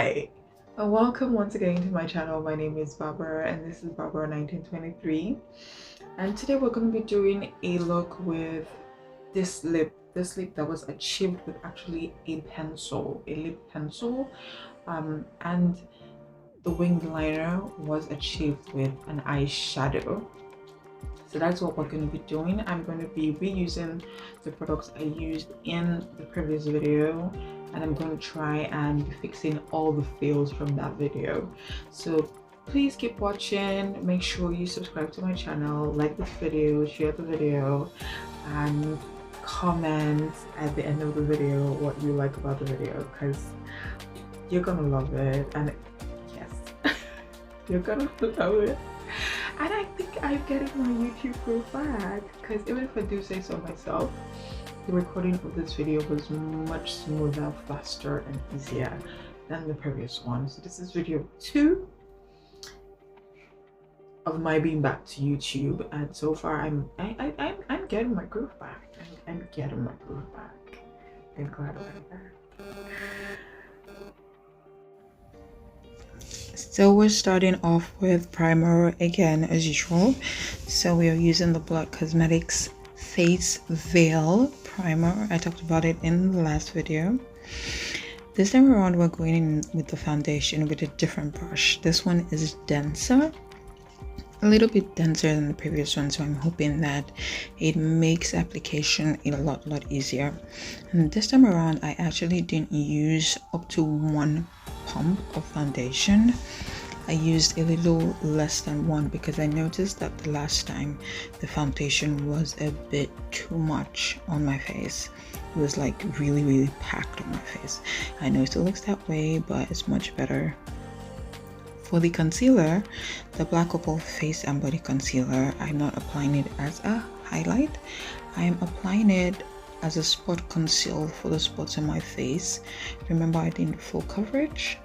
Hi, and welcome once again to my channel. My name is Barbara and this is Barbara 1923, and today we're going to be doing a look with this lip that was achieved with actually a lip pencil, and the winged liner was achieved with an eyeshadow. So that's what we're going to be doing. I'm going to be reusing the products I used in the previous video, and I'm going to try and be fixing all the fails from that video. So please keep watching. Make sure you subscribe to my channel, like this video, share the video, and comment at the end of the video what you like about the video, because you're gonna love it. And yes, you're gonna love it. And I think I'm getting my YouTube groove back, because even if I do say so myself, the recording of this video was much smoother, faster, and easier than the previous one. So this is video 2 of my being back to YouTube, and so far I'm getting my groove back. I'm getting my groove back. I'm glad about that. So we're starting off with primer again as usual. So we are using the Blot Cosmetics Face Veil primer. I talked about it in the last video. This time around we're going in with the foundation with a different brush. This one is denser, a little bit denser than the previous one, so I'm hoping that it makes application a lot easier. And this time around I actually didn't use up to 1 pump of foundation. I used a little less than 1 because I noticed that the last time the foundation was a bit too much on my face. It was like really packed on my face. I know it still looks that way, but it's much better. For the concealer, the Black Opal Face and Body Concealer, I'm not applying it as a highlight. I am applying it as a spot conceal for the spots on my face. Remember, I did full coverage.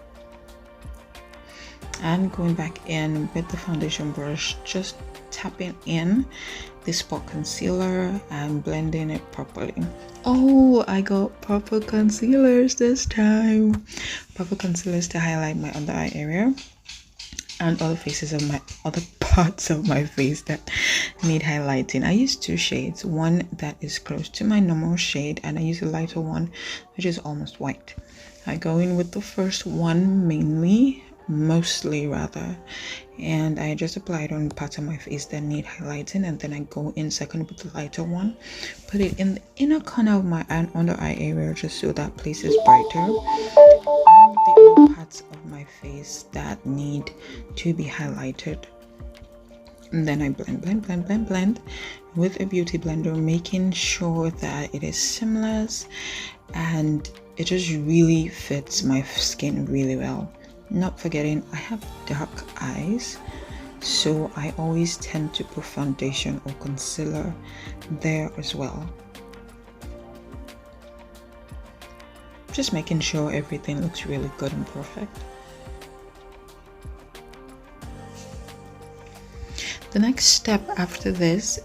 And going back in with the foundation brush, just tapping in the spot concealer and blending it properly. Oh, I got purple concealers this time. Purple concealers to highlight my under eye area and other parts of my face that need highlighting. I use 2 shades, one that is close to my normal shade, and I use a lighter one which is almost white. I go in with the first one mostly rather, and I just apply it on parts of my face that need highlighting, and then I go in second with the lighter one, put it in the inner corner of my under eye area just so that place is brighter, and the other parts of my face that need to be highlighted. And then I blend with a beauty blender, making sure that it is seamless and it just really fits my skin really well. Not forgetting I have dark eyes, so I always tend to put foundation or concealer there as well. Just making sure everything looks really good and perfect. The next step after this,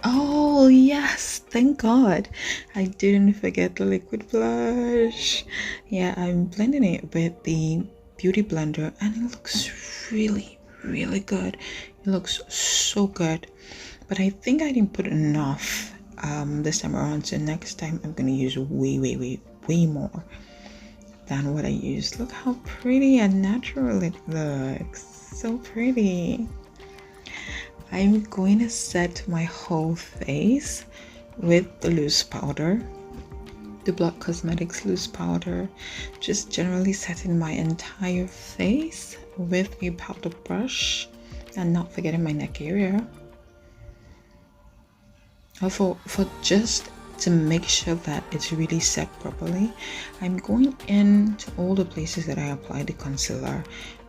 oh yes, thank God I didn't forget the liquid blush. Yeah, I'm blending it with the beauty blender and it looks really good. It looks so good, but I think I didn't put enough this time around, so next time I'm gonna use way more than what I used. Look how pretty and natural it looks. So pretty. I'm going to set my whole face with the loose powder, the Blot Cosmetics loose powder, just generally setting my entire face with a powder brush, and not forgetting my neck area. For just to make sure that it's really set properly, I'm going into all the places that I applied the concealer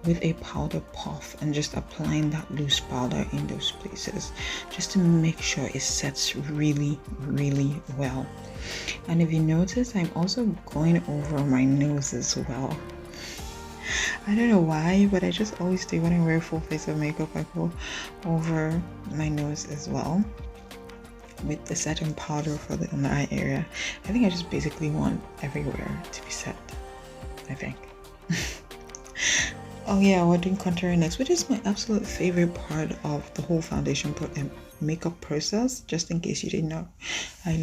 with a powder puff and just applying that loose powder in those places just to make sure it sets really well. And if you notice, I'm also going over my nose as well. I don't know why, but I just always do when I wear full face of makeup. I go over my nose as well with the setting powder for the under eye area. I think I just basically want everywhere to be set, I think. Oh yeah, we're doing contouring next, which is my absolute favorite part of the whole foundation makeup process. Just in case you didn't know, I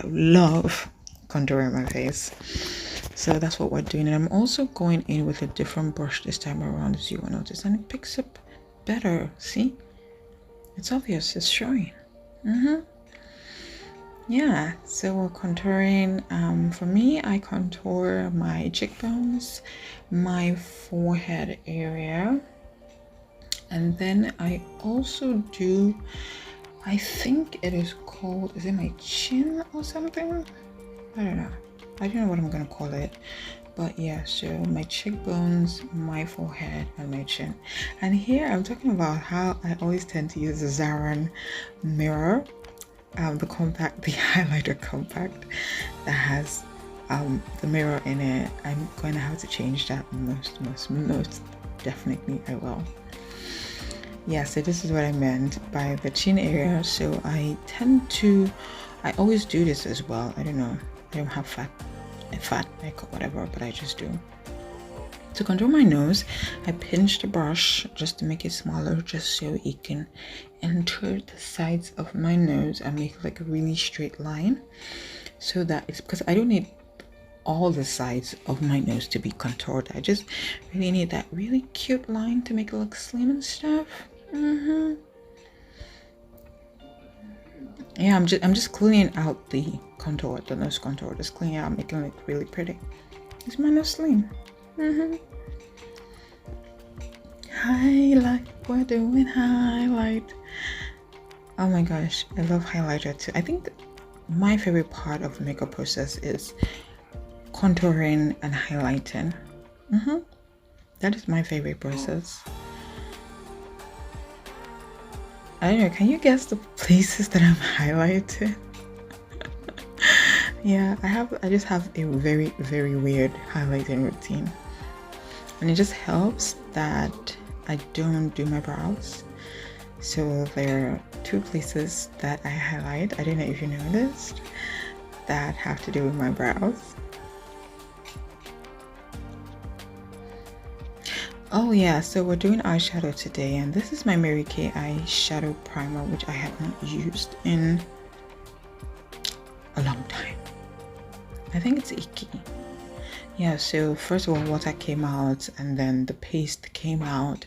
love contouring my face. So that's what we're doing, and I'm also going in with a different brush this time around, as you will notice, and it picks up better. See, it's obvious, it's showing. Yeah, so we're contouring. For me, I contour my cheekbones, my forehead area, and then I also do, I think it is called, is it my chin or something? I don't know what I'm gonna call it, but yeah, so my cheekbones, my forehead, and my chin. And here I'm talking about how I always tend to use the Zaran mirror, the highlighter compact that has the mirror in it. I'm going to have to change that most definitely. I will. Yeah, so this is what I meant by the chin area. So I always do this as well. I don't know, I don't have fat neck or whatever, but I just do. To contour my nose, I pinch the brush just to make it smaller, just so it can enter the sides of my nose and make like a really straight line, so that it's, because I don't need all the sides of my nose to be contoured. I just really need that really cute line to make it look slim and stuff. Yeah, I'm just cleaning out the contour, the nose contour, just cleaning out, making it look really pretty. Is my nose slim? Highlight, we're doing highlight. Oh my gosh, I love highlighter too. I think my favorite part of the makeup process is contouring and highlighting. That is my favorite process. I don't know, can you guess the places that I'm highlighting? Yeah, I just have a very weird highlighting routine, and it just helps that I don't do my brows. So there are two places that I highlight, I don't know if you noticed, that have to do with my brows. Oh yeah, so we're doing eyeshadow today, and this is my Mary Kay eyeshadow primer, which I have not used in a long time. I think it's icky. Yeah, so first of all, water came out, and then the paste came out,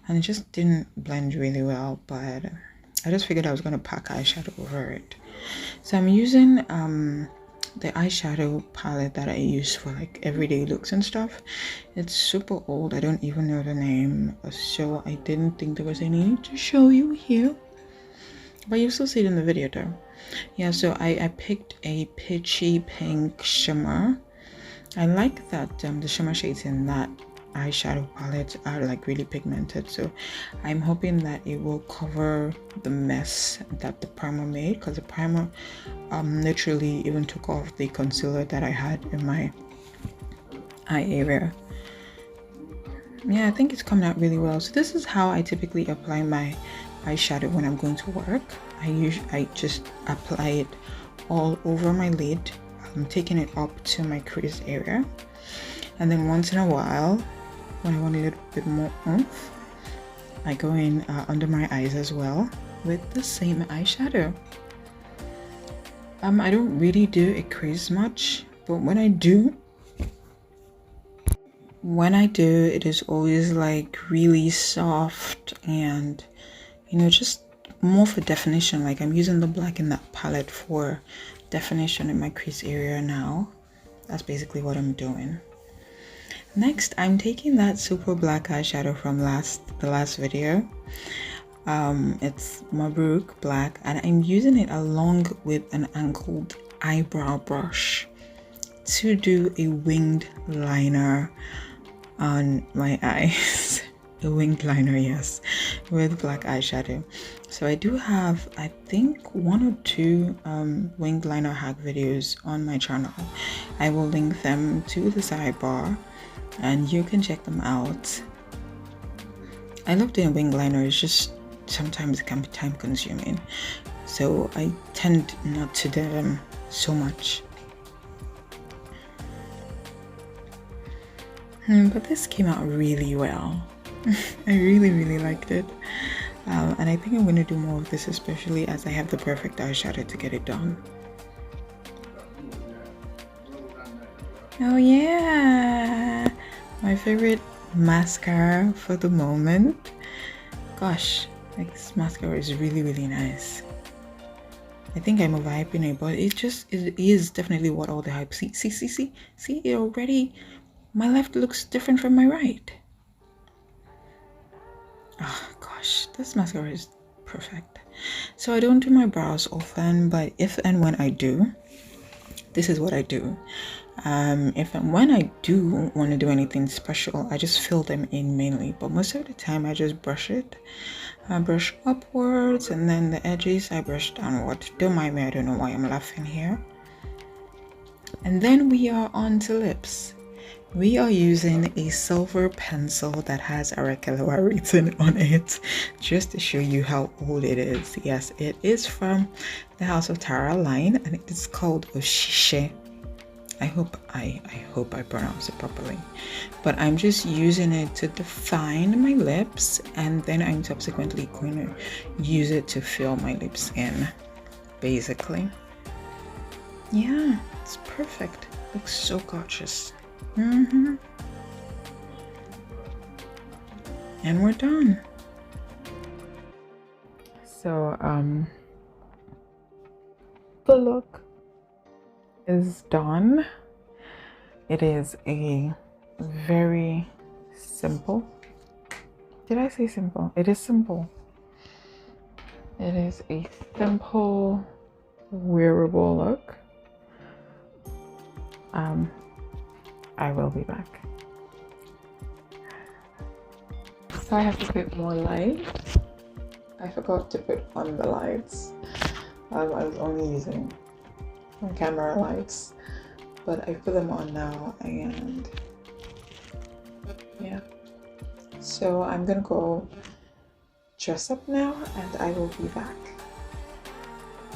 and it just didn't blend really well, but I just figured I was going to pack eyeshadow over it. So I'm using the eyeshadow palette that I use for like everyday looks and stuff. It's super old, I don't even know the name, so I didn't think there was any need to show you here, but you'll still see it in the video though. Yeah, so I picked a peachy pink shimmer. I like that the shimmer shades in that eyeshadow palette are like really pigmented, so I'm hoping that it will cover the mess that the primer made, because the primer literally even took off the concealer that I had in my eye area. Yeah, I think it's coming out really well. So this is how I typically apply my eyeshadow when I'm going to work. I just apply it all over my lid. I'm taking it up to my crease area, and then once in a while, when I want a little bit more oomph, I go in under my eyes as well with the same eyeshadow. I don't really do a crease much, but when I do, it is always like really soft and, you know, just more for definition. Like I'm using the black in that palette for definition in my crease area now. That's basically what I'm doing. Next, I'm taking that super black eyeshadow from the last video. It's Mabrook black, and I'm using it along with an angled eyebrow brush to do a winged liner on my eyes. A winged liner, yes, with black eyeshadow. So I do have, I think, 1 or 2 winged liner hack videos on my channel. I will link them to the sidebar and you can check them out. I love doing winged liner, it's just sometimes it can be time consuming, so I tend not to do them so much. But this came out really well. I really liked it. And I think I'm going to do more of this, especially as I have the perfect eyeshadow to get it done. Oh yeah, my favorite mascara for the moment. Gosh, like this mascara is really nice. I think I'm overhyping it, but it is definitely what all the hype. See it already. My left looks different from my right. Oh gosh, this mascara is perfect. So I don't do my brows often, but if and when I do, this is what I do. If and when I do want to do anything special, I just fill them in mainly, but most of the time I just brush it. I brush upwards, and then the edges I brush downward. Don't mind me, I don't know why I'm laughing here. And then we are on to lips. We are using a silver pencil that has Arakelewa written on it, just to show you how old it is. Yes, it is from the House of Tara line, and it is called Oshishe. I hope I pronounce it properly. But I'm just using it to define my lips, and then I'm subsequently going to use it to fill my lips in, basically. Yeah, it's perfect. Looks so gorgeous. And we're done. So the look is done. It is a very simple. Did I say simple? It is simple. It is a simple wearable look. I will be back. So I have to put more light. I forgot to put on the lights. I was only using camera lights, but I put them on now, and yeah. So I'm gonna go dress up now, and I will be back.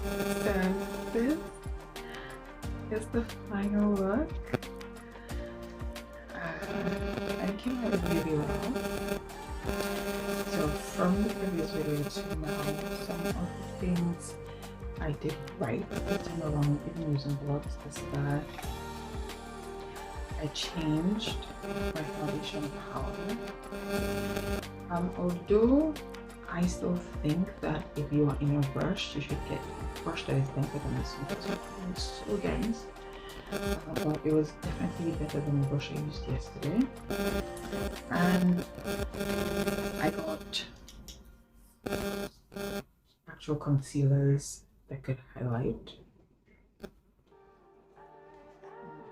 So this is the final look. And it came out really well. So from the previous video to now, some of the things I did right this time around, even using blocks, is that I changed my foundation powder. Although I still think that if you are in a brush, you should get a brush that is denser than this one. So it's so dense. But it was definitely better than the brush I used yesterday. And I got actual concealers that could highlight.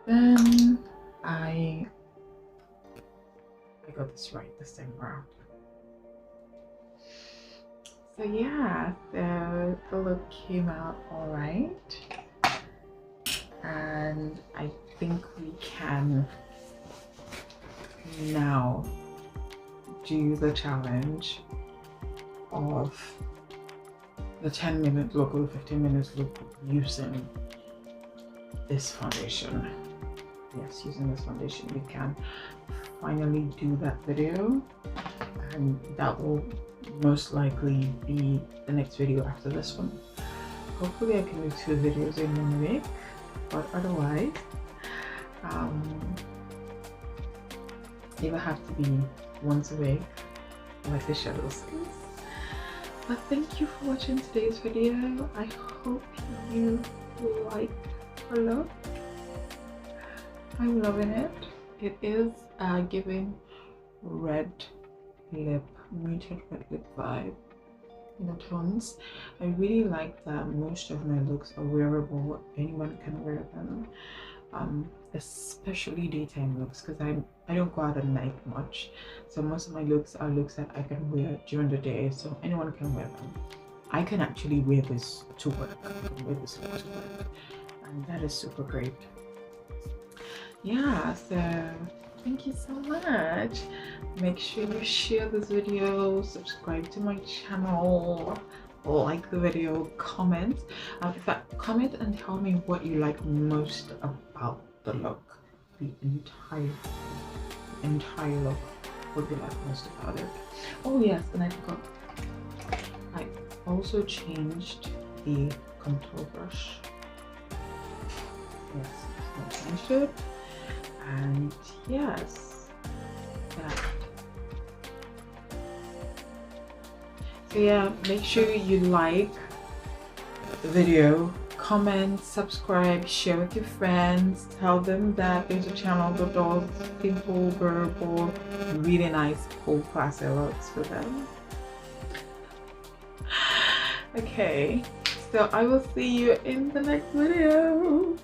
Then I got this right this time around. So yeah, the look came out all right. And I think we can now do the challenge of the 10-minute look or the 15 minutes look using this foundation. Yes, using this foundation, we can finally do that video, and that will most likely be the next video after this one. Hopefully I can do 2 videos in 1 week. But otherwise, it will have to be once a week, like the shadow skills. But thank you for watching today's video. I hope you like the look. I'm loving it. It is giving red lip, muted red lip vibe. In the tones. I really like that most of my looks are wearable. Anyone can wear them, especially daytime looks, because I don't go out at night much, so most of my looks are looks that I can wear during the day, so anyone can wear them. I can actually wear this to work. I can wear this look to work, and that is super great. Yeah, so thank you so much. Make sure you share this video, subscribe to my channel, like the video, comment. In fact, comment and tell me what you like most about the look, the entire look would be like mustard powder. Oh yes, and I forgot, I also changed the contour brush. Yes, I changed it, and yes, that. So yeah, make sure you like the video, comment, subscribe, share with your friends, tell them that there's a channel that does simple, wearable, really nice full classy looks for them. Okay, so I will see you in the next video.